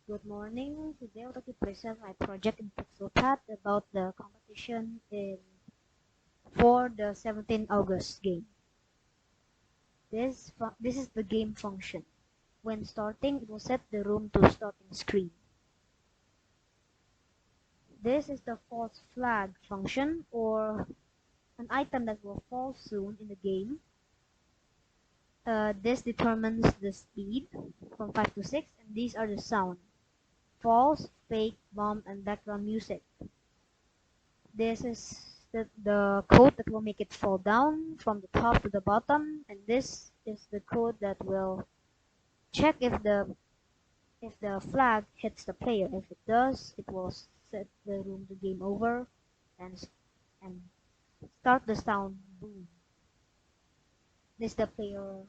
Good morning. Today I would like to present my project in PixelPad about the competition for the 17 August game. This is the game function. When starting, it will set the room to starting screen. This is the false flag function, or an item that will fall soon in the game. This determines the speed from 5 to 6, and these are the sound: false, fake, bomb, and background music. This is the code that will make it fall down from the top to the bottom, and this is the code that will check if the flag hits the player. If it does, it will set the room to game over and start the sound boom. This is the player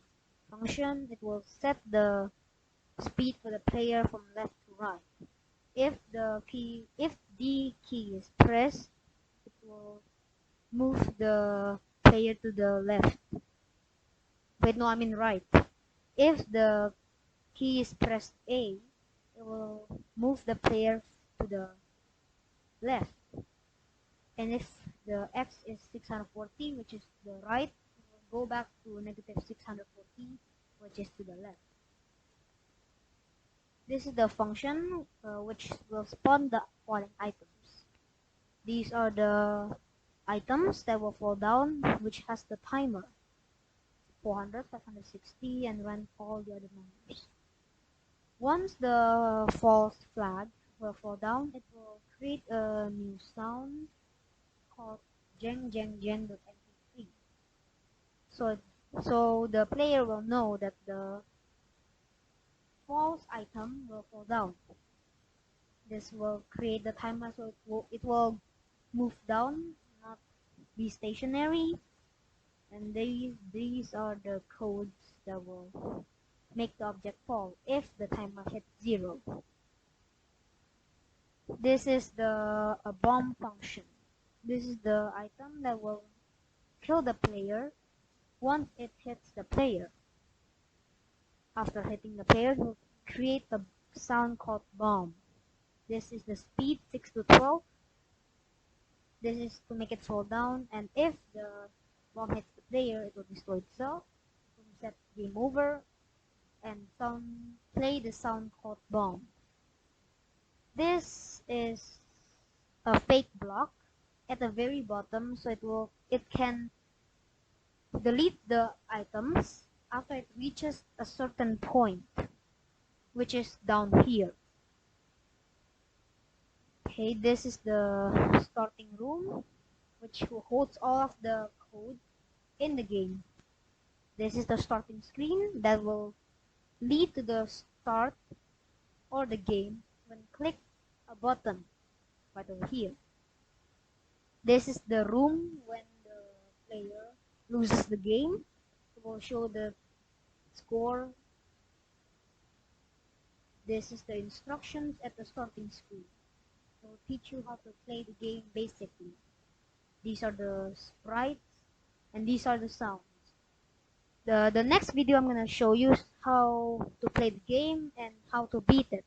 function. It will set the speed for the player from left to right. If the key is pressed, it will move the player to the left. Wait, no, I mean right. If the key is pressed A, it will move the player to the left. And if the X is 640, which is the right, it will go back to negative 640, which is to the left. This is the function which will spawn the falling items. These are the items that will fall down, which has the timer 400, 560, and run all the other numbers. Once the false flag will fall down, it will create a new sound called jeng.mp3. So the player will know that the false item will fall down. This will create the timer, so it will move down, not be stationary. And these are the codes that will make the object fall if the timer hits 0. This is the bomb function. This is the item that will kill the player once it hits the player. After hitting the player, it will create a sound called bomb. This is the speed 6 to 12. This is to make it fall down, and if the bomb hits the player, it will destroy itself. It will set game over and play the sound called bomb. This is a fake block at the very bottom, so it can delete the items after it reaches a certain point, which is down here. Okay, this is the starting room, which holds all of the code in the game. This is the starting screen that will lead to the start or the game when click a button right over here. This is the room when the player loses the game. It will show the score. This is the instructions at the starting screen. It will teach you how to play the game basically. These are the sprites and these are the sounds. The next video I'm going to show you how to play the game and how to beat it.